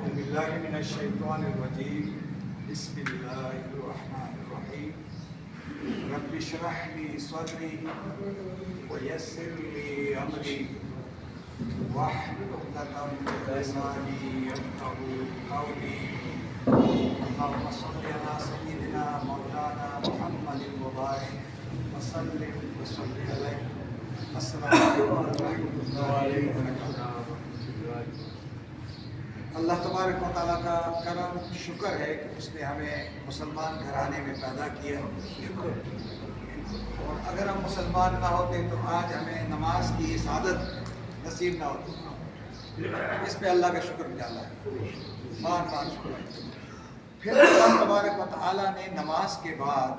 أعوذ بالله من الشيطان الرجيم بسم الله الرحمن الرحيم رب اشرح لي صدري ويسر لي أمري واحلل عقدة من لساني يفقهوا قولي اللهم صل على سيدنا مولانا محمد وبارك وسلم وصل عليه السلام علیکم ورحمۃ اللہ وبرکاتہ۔ اللہ تبارک و تعالیٰ کا کرم شکر ہے کہ اس نے ہمیں مسلمان گھرانے میں پیدا کیا، اور اگر ہم مسلمان نہ ہوتے تو آج ہمیں نماز کی سعادت نصیب نہ ہوتی۔ اس پہ اللہ کا شکر نکالا ہے، بار بار شکر ہے۔ پھر اللہ تبارک و تعالیٰ نے نماز کے بعد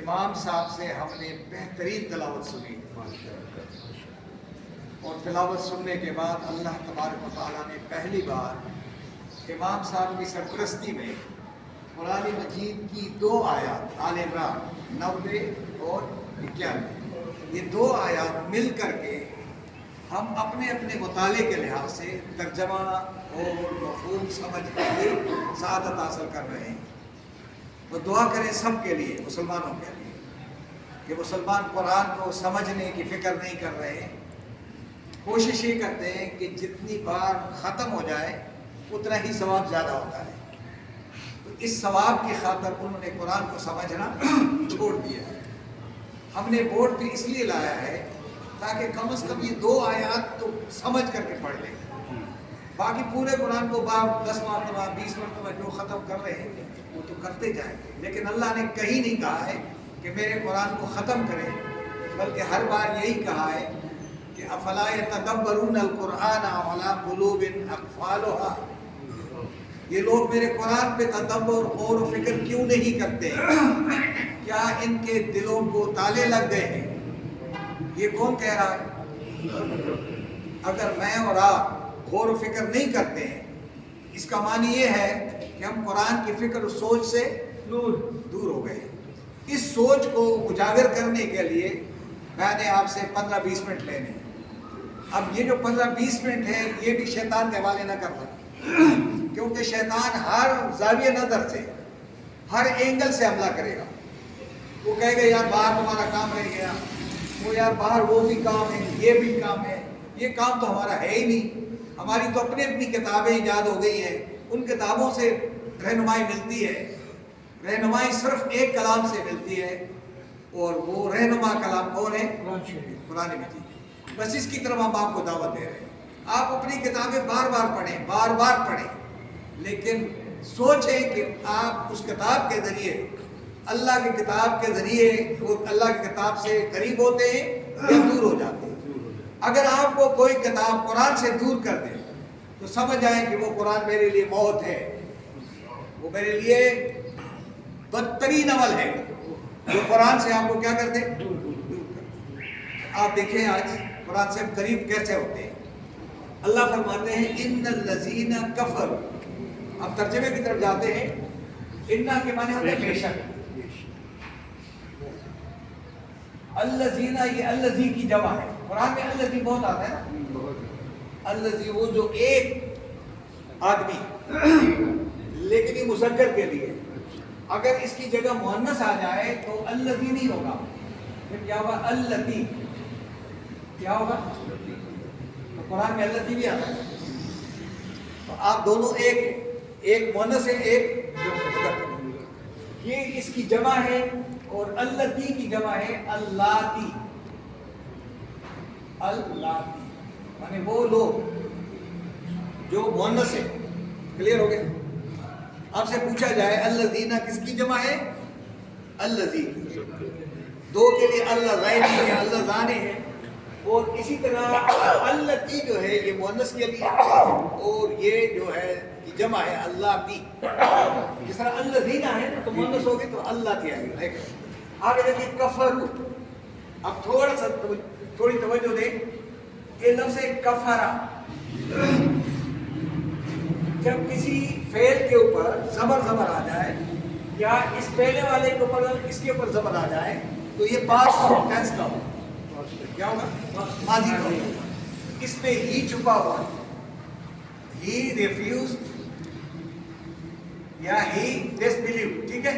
امام صاحب سے ہم نے بہترین تلاوت سنی، اور تلاوت سننے کے بعد اللہ تبارک و تعالیٰ نے پہلی بار امام صاحب کی سرپرستی میں قرآن مجید کی 2 آیات آل عمران 90 اور 91، یہ 2 آیات مل کر کے ہم اپنے اپنے مطالعے کے لحاظ سے ترجمہ اور مفہوم سمجھ کے لیے سعادت حاصل کر رہے ہیں۔ وہ دعا کریں سب کے لیے، مسلمانوں کے لیے، کہ مسلمان قرآن کو سمجھنے کی فکر نہیں کر رہے ہیں، کوشش یہ کرتے ہیں کہ جتنی بار ختم ہو جائے اتنا ہی ثواب زیادہ ہوتا ہے۔ تو اس ثواب کی خاطر انہوں نے قرآن کو سمجھنا چھوڑ دیا ہے۔ ہم نے بورڈ پہ اس لیے لایا ہے تاکہ کم از کم یہ 2 آیات تو سمجھ کر کے پڑھ لیں، باقی پورے قرآن کو 10 مرتبہ 20 مرتبہ جو ختم کر رہے ہیں وہ تو کرتے جائیں گے، لیکن اللہ نے کہیں نہیں کہا ہے کہ میرے قرآن کو ختم کریں، بلکہ ہر بار یہی کہا ہے کہ افلا یتدبرون القرآن علی قلوب اقفالها، یہ لوگ میرے قرآن پہ تدبر غور و فکر کیوں نہیں کرتے؟ کیا ان کے دلوں کو تالے لگ گئے ہیں؟ یہ کون کہہ رہا ہے؟ اگر میں اور آپ غور و فکر نہیں کرتے ہیں، اس کا معنی یہ ہے کہ ہم قرآن کی فکر و سوچ سے دور ہو گئے۔ اس سوچ کو اجاگر کرنے کے لیے میں نے آپ سے 15-20 منٹ لینے۔ اب یہ جو 15-20 منٹ ہے یہ بھی شیطان کے حوالے نہ کرنا، کیونکہ شیطان ہر زاویہ نظر سے ہر اینگل سے حملہ کرے گا۔ وہ کہے گا یار باہر تمہارا کام رہ گیا، وہ یار باہر وہ بھی کام ہے، یہ بھی کام ہے، یہ کام تو ہمارا ہے ہی نہیں، ہماری تو اپنی اپنی کتابیں ایجاد ہو گئی ہیں، ان کتابوں سے رہنمائی ملتی ہے، رہنمائی صرف ایک کلام سے ملتی ہے، اور وہ رہنما کلام کون ہے؟ قرآن مجید۔ بس اس کی طرف ہم آپ کو دعوت دے رہے ہیں۔ آپ اپنی کتابیں بار بار پڑھیں، بار بار پڑھیں، لیکن سوچیں کہ آپ اس کتاب کے ذریعے، اللہ کی کتاب کے ذریعے وہ اللہ کی کتاب سے قریب ہوتے ہیں یا دور ہو جاتے ہیں۔ اگر آپ کو کوئی کتاب قرآن سے دور کر دے تو سمجھ آئیں کہ وہ قرآن میرے لیے موت ہے، وہ میرے لیے بدترین عمل ہے جو قرآن سے آپ کو کیا کرتے؟ دور کرتے۔ آپ دیکھیں آج قرآن سے قریب کیسے ہوتے ہیں۔ اللہ فرماتے ہیں ان الذین کفروا، اب ترجمے کی طرف جاتے ہیں۔ ان کے معنی ہوتے ہیں بے شک، الذین یہ الذی کی جمع ہے، قرآن میں الذی بہت آتا ہے نا، الذی وہ جو ایک آدمی، لیکن یہ مذکر کے لیے، اگر اس کی جگہ مؤنث آ جائے تو الذی نہیں ہوگا، پھر کیا ہوگا؟ اللتی، کیا ہوگا؟ تو قرآن میں اللتی بھی آتا ہے، تو آپ دونوں ایک مؤنث ہے، ایک مذکر، یہ اس کی جمع ہے، اور اللتی کی جمع ہے اللاتی، اللاتی یعنی وہ لوگ جو مؤنث ہے۔ کلیئر ہو گیا؟ آپ سے پوچھا جائے الذین کس کی جمع ہے؟ الذی، 2 کے لیے اللہ زائد ہے، اللہ زانے ہے، اور اسی طرح اللتی جو ہے یہ مؤنث کے لیے، اور یہ جو ہے کی جمع ہے اللہ تی۔ جس طرح الذین ہے تو مؤنث ہوگی تو اللہ تی آئے گا۔ آگے دیکھیں کفروا، اب تھوڑی توجہ دیں، یہ لفظ کفرا، جب کسی فعل کے اوپر زبر آ جائے یا اس پہلے والے کے اوپر اس کے اوپر زبر آ جائے تو یہ پاسٹ ٹینس کا ہوگا، کیا ہوگا؟ ماضی کا ہوگا، اس میں ہی چھپا ہوا ہے، he refused یا he disbelieved, ٹھیک ہے،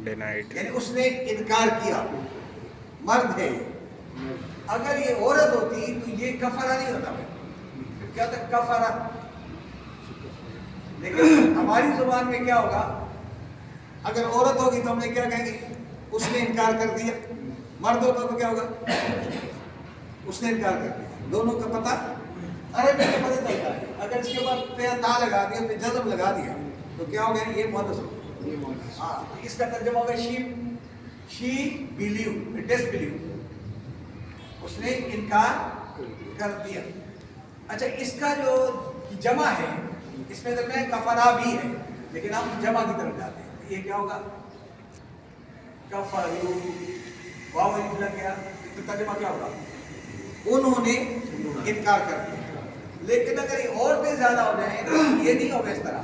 denied. یعنی اس نے انکار کیا. مرد ہے. اگر یہ عورت ہوتی تو یہ کفارہ نہیں ہوتا. کیا ہوتا کفارہ. لیکن ہماری زبان میں کیا ہوگا، اگر عورت ہوگی تو ہم نے کیا کہیں گے، اس نے انکار کر دیا. مرد ہوتا تو کیا ہوگا، اس نے انکار کر دیا. دونوں کا پتہ عربی کا پتہ چلتا ہے. اگر اس کے بعد پہ تا لگا دیا، پہ جزم لگا دیا تو کیا ہوگا، یہ مؤنث ہوگا. ہاں، اس کا ترجمہ ہوگا she believed, disbelieved. اس نے انکار کر دیا. اچھا، اس کا جو جمع ہے اس میں تو میں کفرا بھی ہے، لیکن ہم جمع کی طرف جاتے ہیں. یہ کیا ہوگا، کفرو. واو الف لگ گیا، تو ترجمہ کیا ہوگا، انہوں نے انکار کر دیا. لیکن اگر یہ عورتیں زیادہ ہو جائیں تو یہ نہیں ہوگا اس طرح.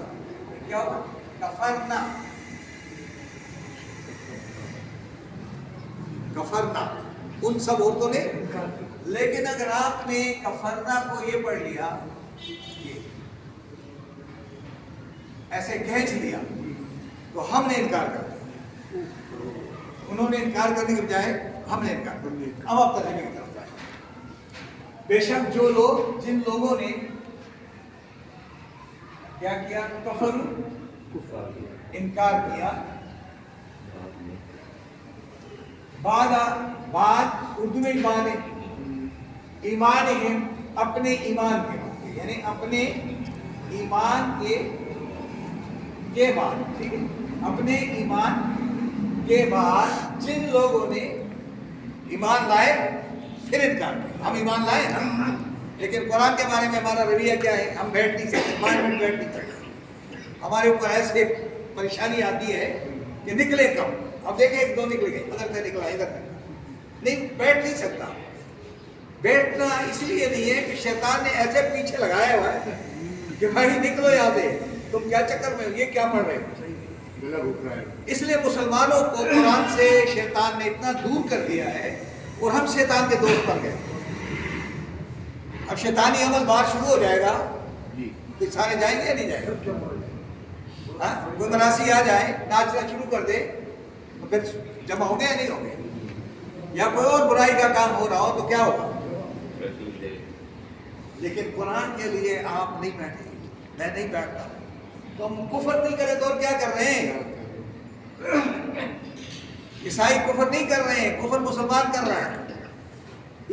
کیا ہوگا، کفرنا. کفرنا ان سب عورتوں نے. لیکن اگر آپ نے کفرنا کو یہ پڑھ لیا، یہ ایسے کھینچ لیا، تو ہم نے انکار کر دیا. انہوں نے انکار کرنے کے بجائے ہم نے انکار کر دیا. اب آپ ترجمے کی طرف جائیں. بے شک جو لوگ، جن لوگوں نے کیا کیا، کفر، انکار کیا. بعد اردو میں بعد ہے، ایمان ہے، اپنے ایمان کے بعد، یعنی اپنے ایمان کے بعد. ٹھیک ہے، اپنے ایمان کے بعد جن لوگوں نے ایمان لائے پھر انکار کیا. ہم ایمان لائے نا، لیکن قرآن کے بارے میں ہمارا رویہ کیا ہے، ہم بیٹھ نہیں سکتے، 5 منٹ بیٹھ نہیں سکتے. ہمارے اوپر ایسے پریشانی آتی ہے کہ نکلے کم. اب دیکھیں 1-2 نکل گئے، ادھر سے نکلا ادھر نہیں، بیٹھ نہیں سکتا. بیٹھنا اس لیے نہیں ہے کہ شیطان نے ایسے پیچھے لگایا ہوا ہے کہ بھائی نکلو یہاں سے، تم کیا چکر میں ہو، یہ کیا پڑھ رہے ہو. اس لیے مسلمانوں کو قرآن سے شیطان نے اتنا دور کر دیا ہے اور ہم شیطان کے دوست بن گئے. اب شیطانی عمل باہر شروع ہو جائے گا تو سارے جائیں گے یا نہیں جائیں گے. کوئی مناسی آ جائے ناچنا شروع کر دے تو پھر جمع ہو گئے یا نہیں ہو گئے. یا کوئی اور برائی کا کام ہو رہا ہو تو کیا ہوگا. لیکن قرآن کے لیے آپ نہیں بیٹھے، میں نہیں بیٹھتا. تو ہم کفر نہیں کرے تو اور کیا کر رہے ہیں. عیسائی کفر نہیں کر رہے ہیں، کفر مسلمان کر رہا ہے.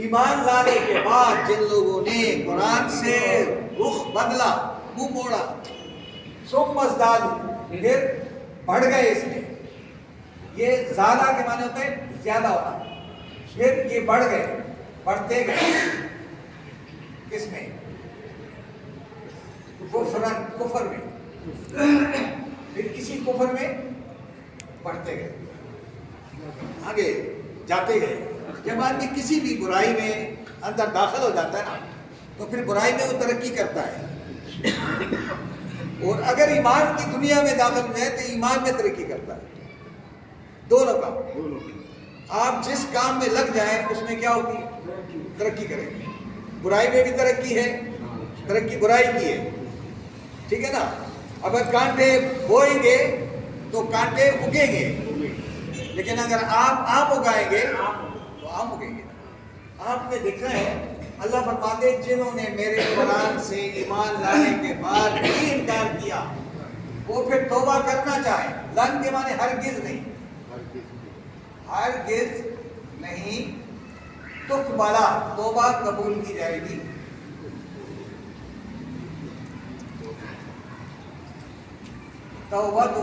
ایمان لانے کے بعد جن لوگوں نے قرآن سے رخ بدلا، منہ موڑا، ثم ازدادوا، پھر بڑھ گئے. اس میں یہ زیادہ کے معنی ہوتے ہیں زیادہ ہوتا، پھر یہ بڑھ گئے، بڑھتے گئے. کس میں، کفر میں. پھر کسی کفر میں بڑھتے گئے، آگے جاتے گئے. جب آدمی کسی بھی برائی میں اندر داخل ہو جاتا ہے نا تو پھر برائی میں وہ ترقی کرتا ہے. اور اگر ایمان کی دنیا میں داخل ہو جائے تو ایمان میں ترقی کرتا ہے. دونوں کا. آپ جس کام میں لگ جائیں اس میں کیا ہوتی، ترقی کریں گے. برائی میں بھی ترقی ہے، ترقی برائی کی ہے. ٹھیک ہے نا. اگر کانٹے بوئیں گے تو کانٹے اگیں گے، لیکن اگر آپ آم اگائیں گے تو آم اگیں گے. آپ نے دیکھا ہے اللہ فرماتے جنہوں نے میرے قرآن سے ایمان لانے کے بعد بھی انکار کیا وہ پھر توبہ کرنا چاہیں. لن کے معنی ہرگز نہیں، ہرگز نہیں. تقبلا، توبہ قبول کی جائے گی. توبہ تو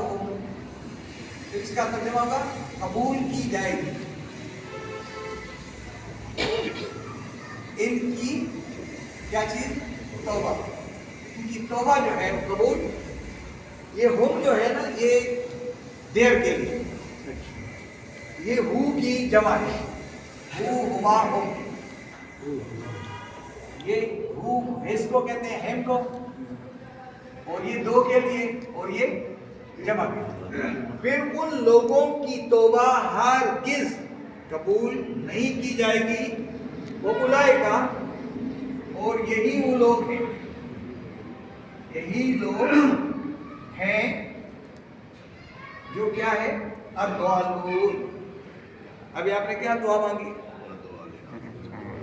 اس کا ترجمہ ہوگا قبول کی جائے گی. ان کی کیا چیز، توبہ. ان کی توبہ جو ہے قبول. یہ ہم جو ہے نا یہ دیر کے لیے، یہ ہو کی جمع ہے. ہو، ہما، ہم. یہ ہو اس کو کہتے ہیں ہم کو، اور یہ دو کے لیے، اور یہ جمع کے لیے. پھر ان لوگوں کی توبہ ہرگز قبول نہیں کی جائے گی. وہ اولئک، اور یہی وہ لوگ ہیں یہی لوگ ہیں جو کیا ہے الضالون. ابھی آپ نے کیا دعا مانگی؟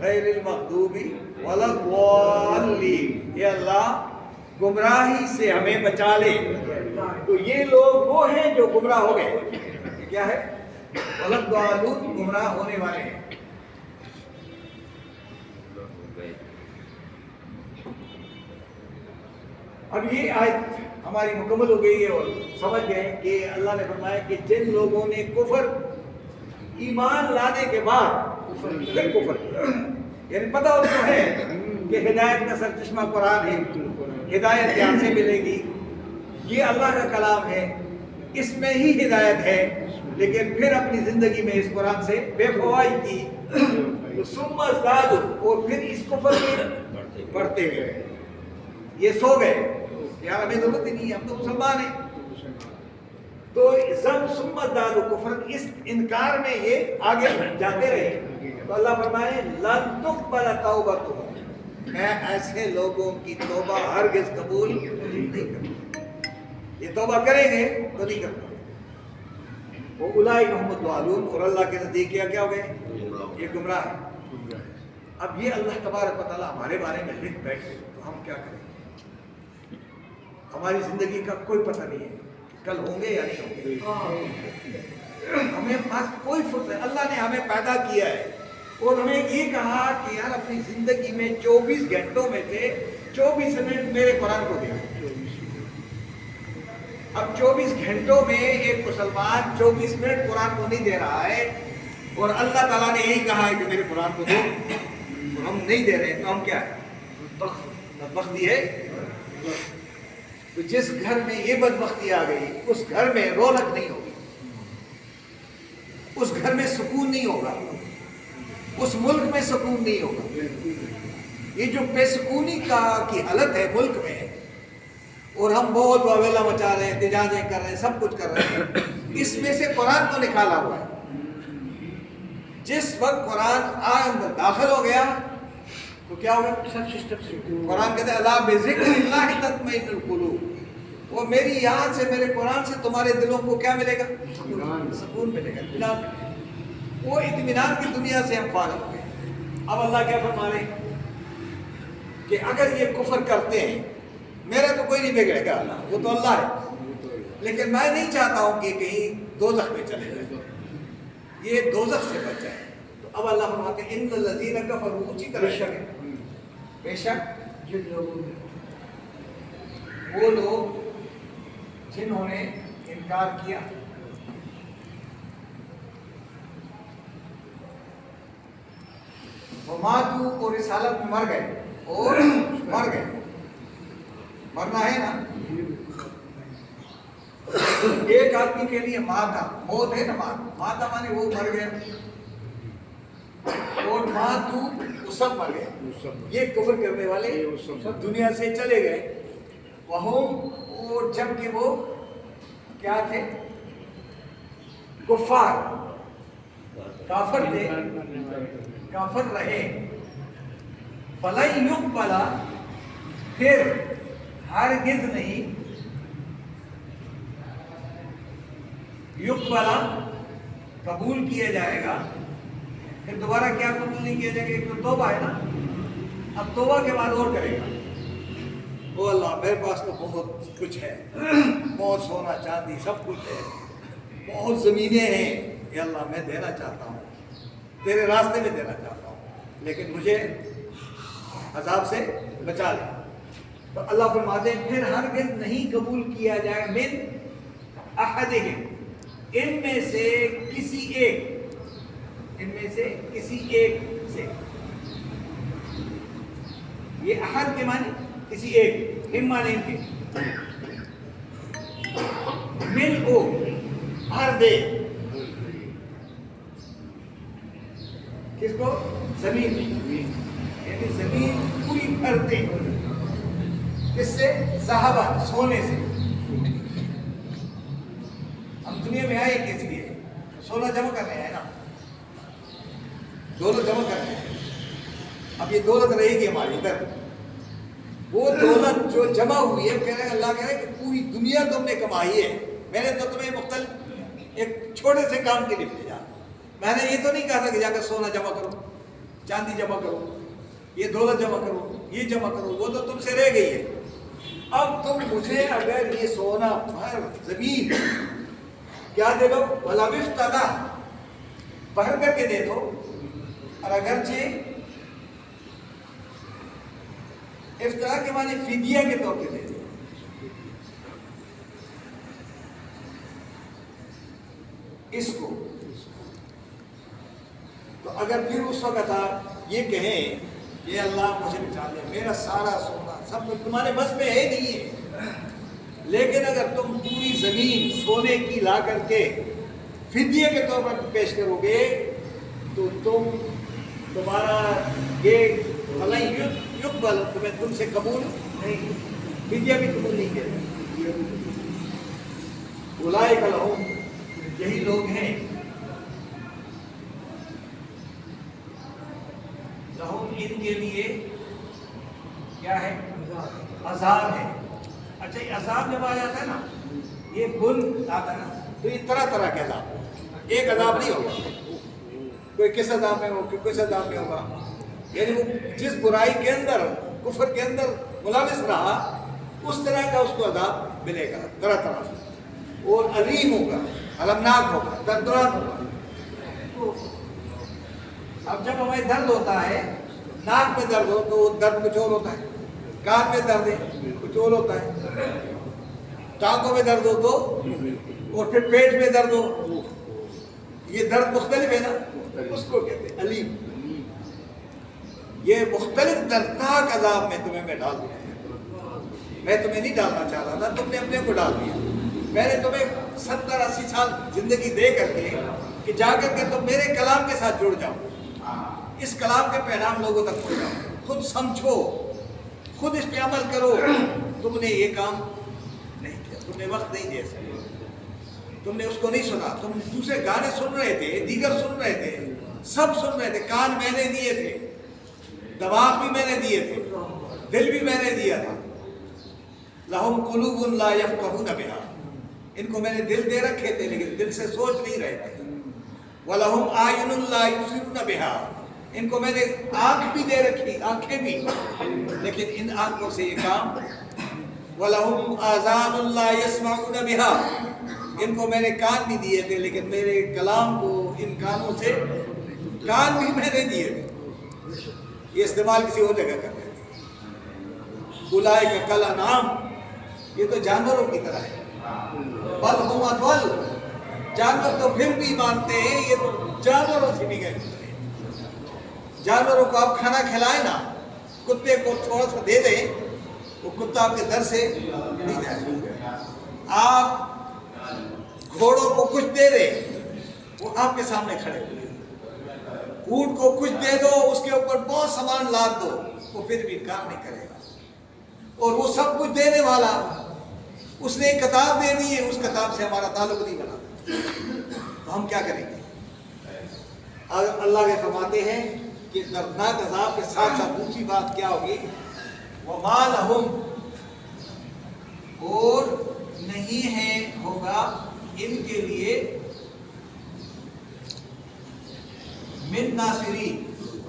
غیر المغضوب ولا الضالین. یہ اللہ گمراہی سے ہمیں بچا لے. تو یہ لوگ وہ ہیں جو گمراہ ہو گئے. یہ کیا ہے؟ ولا الضالون، گمراہ ہونے والے ہیں. اب یہ آیت ہماری مکمل ہو گئی ہے اور سمجھ گئے کہ اللہ نے فرمایا کہ جن لوگوں نے کفر ایمان لانے کے بعد پھر کفر کیا، یعنی پتہ اس کو ہے کہ ہدایت کا سرچشمہ قرآن ہے، ہدایت یہاں سے ملے گی، یہ اللہ کا کلام ہے، اس میں ہی ہدایت ہے، لیکن پھر اپنی زندگی میں اس قرآن سے بے پرواہی کی تو ثم ازدادوا، اور پھر اس کفر میں بڑھتے گئے. یہ سو گئے یار ہمیں ضرورت ہی نہیں ہے، ہم تو مسلمان ہیں. تو ثم ازدادوا کفرا، اس انکار میں یہ آگے جاتے رہے. تو اللہ فرمائے لن تقبل توبتهم، میں ایسے لوگوں کی توبہ ہرگز قبول نہیں کروں. یہ توبہ کریں گے تو نہیں کروں. وہ اولئک هم الضالون، اور اللہ کے نزدیک کیا ہو گئے؟ یہ گمراہ ہے. اب یہ اللہ تبارک و تعالیٰ ہمارے بارے میں لکھ بیٹھے تو ہم کیا کریں؟ ہماری زندگی کا کوئی پتہ نہیں ہے کل ہوں گے یا نہیں ہوں گے. ہمیں پاس کوئی فرصت نہیں. اللہ نے ہمیں پیدا کیا ہے اور ہمیں یہ کہا کہ یار اپنی زندگی میں 24 گھنٹوں میں سے 24 منٹ میرے قرآن کو دیا. اب 24 گھنٹوں میں ایک مسلمان 24 منٹ قرآن کو نہیں دے رہا ہے اور اللہ تعالیٰ نے یہی کہا ہے کہ میرے قرآن کو دو اور ہم نہیں دے رہے ہیں، تو ہم کیا ہے؟ بدبختی ہے. تو جس گھر میں یہ بدبختی آ گئی اس گھر میں رونق نہیں ہوگی، اس گھر میں سکون نہیں ہوگا، اس ملک میں سکون نہیں ہوگا. یہ جو بے سکونی کی حالت ہے ملک میں، اور ہم بہت واویلا مچا رہے ہیں، احتجاجیں کر رہے ہیں، سب کچھ کر رہے ہیں، اس میں سے قرآن کو نکالا ہوا ہے. جس وقت قرآن اندر داخل ہو گیا تو کیا ہوگا؟ قرآن کہتے ہیں الا بذکر اللہ تطمئن القلوب، اور میری یاد سے، میرے قرآن سے تمہارے دلوں کو کیا ملے گا؟ سکون ملے گا، اطمینان ملے گا. وہ اطمینان کی دنیا سے ہم فارغ ہو گئے. اب اللہ کیا فرما رہے ہیں کہ اگر یہ کفر کرتے ہیں، میرا تو کوئی نہیں بگڑے گا، اللہ وہ تو اللہ ہے، لیکن میں نہیں چاہتا ہوں کہ کہیں دوزخ میں چلے جائیں، یہ دوزخ سے بچ جائے. تو اب اللہ فرماتے ہیں ان الذین کفروا، اسی طرح بے شک وہ لوگ جنہوں نے انکار کیا وہ ماتو، اور اس حالت میں مر گئے، اور مر گئے. مرنا ہے نا. ایک آدمی کے لیے ماتا، موت ہے نا، ماتا مانے وہ مر گیا، اور ماتو وہ سب مر گئے. یہ کفر کرنے والے سب دنیا سے چلے گئے. وہم، اور جب کہ وہ کیا تھے؟ کفار، کافر تھے، کافر رہے. فلن یقبل، پھر ہرگز نہیں، یقبل قبول کیا جائے گا. پھر دوبارہ کیا قبول نہیں کیا جائے گا؟ ایک تو توبہ ہے نا، اب توبہ کے بعد اور کرے گا. وہ اللہ میرے پاس تو بہت کچھ ہے، بہت سونا چاندی سب کچھ ہے، بہت زمینیں ہیں، یا اللہ میں دینا چاہتا ہوں، تیرے راستے میں دینا چاہتا ہوں، لیکن مجھے عذاب سے بچا لے. تو اللہ فرماتے ہیں پھر ہرگز نہیں قبول کیا جائے من احدہم، ان میں سے کسی ایک، ان میں سے کسی ایک سے. یہ احد کے معنی کسی ایک، ہم معنی ان کے، مل او بھر دے. کس کو؟ زمین، یعنی زمین پوری بھر دے. کس سے؟ ذہبا، سونے سے. ہم دنیا میں آئے کس لیے؟ سونا جمع کرنے ہیں نا، دولت جمع کرنے ہیں. اب یہ دولت رہے گی ہماری ادھر، وہ دولت جو جمع ہوئی ہے، کہہ رہے ہیں اللہ کہہ رہے ہیں کہ پوری دنیا تم نے کمائی ہے، میں نے تو تمہیں مختلف ایک چھوٹے سے کام کے لیے بھیجا. میں نے یہ تو نہیں کہا تھا کہ جا کر سونا جمع کرو، چاندی جمع کرو، یہ دولت جمع کرو، یہ جمع کرو، وہ تو تم سے رہ گئی ہے. اب تم مجھے اگر یہ سونا بھر زمین کیا دے دو، بھلا وفتدا بھر کر کے دے دو، اور اگرچہ افتدا کے معنی فدیہ کے طور پہ دے دو. اس کو تو اگر پھر اس وقت آپ یہ کہیں کہ اللہ مجھے بچا لے، میرا سارا سونا سب کچھ تمہارے بس میں ہے نہیں ہے، لیکن اگر تم پوری زمین سونے کی لا کر کے فدیے کے طور پر پیش کرو گے تو تمہارا یہ یقبل تم سے قبول نہیں، فدیہ بھی قبول نہیں کرے. اولئک لہم، یہی لوگ ہیں، لہم ان کے لیے کیا ہے، عذاب ہے. اچھا یہ عذاب جب آ جاتا ہے نا، یہ بن آتا ہے نا، تو یہ طرح طرح کے عذاب، ایک عذاب نہیں ہوگا، کوئی کس عذاب میں ہو، کوئی کس عذاب میں ہوگا. یعنی وہ جس برائی کے اندر، کفر کے اندر ملوث رہا، اس طرح کا اس کو عذاب ملے گا طرح طرح، اور علیم ہوگا، المناک ہوگا، دردناک ہوگا. اب جب ہمیں درد ہوتا ہے، ناک میں درد ہو تو درد کچھ اور ہوتا ہے، کان میں درد ہے کچھ اور ہوتا ہے، ٹانگوں میں درد ہو تو، اور پھر پیٹ میں درد ہو، یہ درد مختلف ہے نا، اس کو کہتے ہیں علیم. یہ مختلف دردناک عذاب میں تمہیں میں ڈال دیا. میں تمہیں نہیں ڈالنا چاہ رہا تھا، تم نے اپنے کو ڈال دیا. میں نے تمہیں 70-80 سال زندگی دے کر کے کہ جا کر کے تم میرے کلام کے ساتھ جڑ جاؤ، اس کلام کے پیغام لوگوں تک پہنچاؤ، خود سمجھو، خود اس پہ عمل کرو. تم نے یہ کام نہیں کیا، تم نے وقت نہیں دیا، تم نے اس کو نہیں سنا. تم دوسرے گانے سن رہے تھے، دیگر سن رہے تھے، سب سن رہے تھے، کان میں نے دیے تھے، دماغ بھی میں نے دیے تھے، دل بھی میں نے دیا تھا. لہم قلوب لا یفقہون بہا، ان کو میں نے دل دے رکھے تھے لیکن دل سے سوچ نہیں رہے تھے. وَلَهُمْ أَعْيُنٌ لَا يُبْصِرُونَ بِهَا، ان کو میں نے آنکھ بھی دے رکھی، آنکھیں بھی، لیکن ان آنکھوں سے یہ کام. وَلَهُمْ آذَانٌ لَا يَسْمَعُونَ بِهَا، ان کو میں نے کان بھی دیے تھے لیکن میرے کلام کو ان کانوں سے، کان بھی میں نے دیے تھے، یہ استعمال کسی اور جگہ کر رہے تھے. اولئک کالانعام، یہ تو جانوروں کی طرح ہے. بل ہم اضل، جانور تو پھر بھی مانتے ہیں، یہ تو جانوروں سے بھی گئے. جانوروں کو آپ کھانا کھلائیں نا، کتے کو تھوڑا سا دے دیں، وہ کتا آپ کے در سے نہیں جائے. آپ گھوڑوں کو کچھ دے دیں، وہ آپ کے سامنے کھڑے ہوئے. اونٹ کو کچھ دے دو، اس کے اوپر بہت سامان لاد دو، وہ پھر بھی انکار نہیں کرے گا. اور وہ سب کچھ دینے والا، اس نے ایک کتاب دے دی ہے، اس کتاب سے ہمارا تعلق نہیں بنا، تو ہم کیا کریں گے؟ اللہ کے فرماتے ہیں کہ دردناک عذاب کے ساتھ ساتھ دوسری بات کیا ہوگی، وَمَا لَهُمْ، اور نہیں ہے ہوگا ان کے لیے، من ناصرین،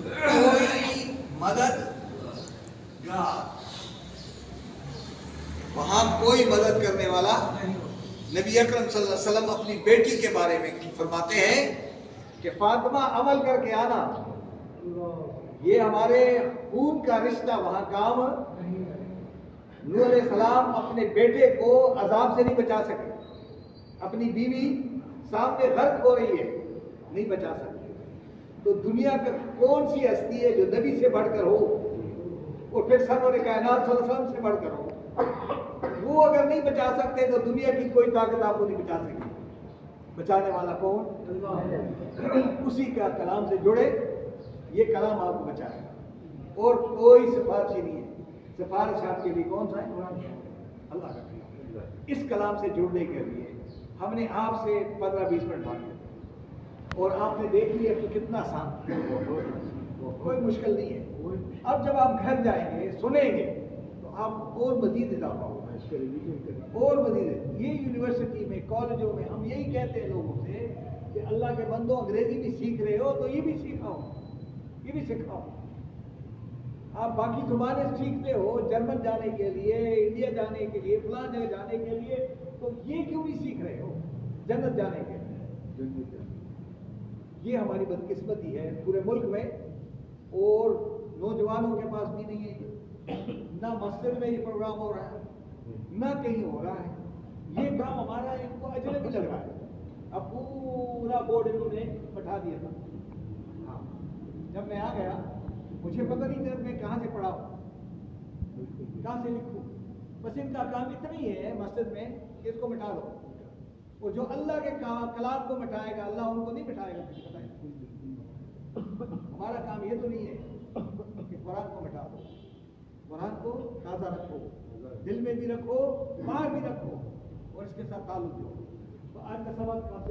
کوئی مددگار، وہاں کوئی مدد کرنے والا. نبی اکرم صلی اللہ علیہ وسلم اپنی بیٹی کے بارے میں فرماتے ہیں کہ فاطمہ عمل کر کے آنا، یہ ہمارے خون کا رشتہ وہاں کام. نوح علیہ السلام اپنے بیٹے کو عذاب سے نہیں بچا سکے، اپنی بیوی سامنے غرق ہو رہی ہے، نہیں بچا سکتے. تو دنیا کا کون سی ہستی ہے جو نبی سے بڑھ کر ہو، اور پھر سرور کائنات صلی اللہ علیہ وسلم سے بڑھ کر ہو؟ وہ اگر نہیں بچا سکتے تو دنیا کی کوئی طاقت آپ کو نہیں بچا سکتی. بچانے والا کون؟ اسی کا کلام سے جڑے، یہ کلام آپ کو بچائے گا. اور کوئی سفارش نہیں ہے. سفارش آپ کے لیے کون سا ہے؟ اللہ کا کلام. اس کلام سے جڑنے کے لیے ہم نے آپ سے 15-20 منٹ مانگے، اور آپ نے دیکھ لیا کہ کتنا آسان، کوئی مشکل نہیں ہے. اب جب آپ گھر جائیں گے، سنیں گے، تو آپ اور مزید اضافہ ہوگا اور مزید. یہ یونیورسٹی میں کالجوں میں ہم یہی کہتے ہیں لوگوں سے کہ اللہ کے بندوں انگریزی بھی سیکھ رہے ہو تو یہ بھی سکھاؤ، یہ بھی سکھاؤ. آپ باقی زبانیں سیکھتے ہو جرمن جانے کے لیے، انڈیا جانے کے لیے، فلاں جگہ جانے کے لیے، تو یہ کیوں نہیں سیکھ رہے ہو جنت جانے کے لیے؟ یہ ہماری بدقسمتی ہے پورے ملک میں، اور نوجوانوں کے پاس بھی نہیں ہے. نہ مسجد میں یہ پروگرام ہو رہا ہے نہ کہیں ہو رہا ہے. یہ کام ہمارا ان کو اجنبی لگ رہا ہے. اب پورا بورڈ انہوں نے بٹھا دیا تھا. ہاں جب میں آ گیا مجھے پتہ نہیں تھا میں کہاں سے پڑھاؤں، کہاں سے لکھوں. بس ان کا کام اتنا ہی ہے مسجد میں کہ اس کو مٹا دو، اور جو اللہ کے کلام کو مٹائے گا اللہ ان کو نہیں مٹائے گا. مجھے پتہ ہے ہمارا کام یہ تو نہیں ہے کہ قرآن کو مٹا دو. قرآن کو تازہ رکھو، دل میں بھی رکھو، باہر بھی رکھو، اور اس کے ساتھ تعلق دو. تو آج کا سبق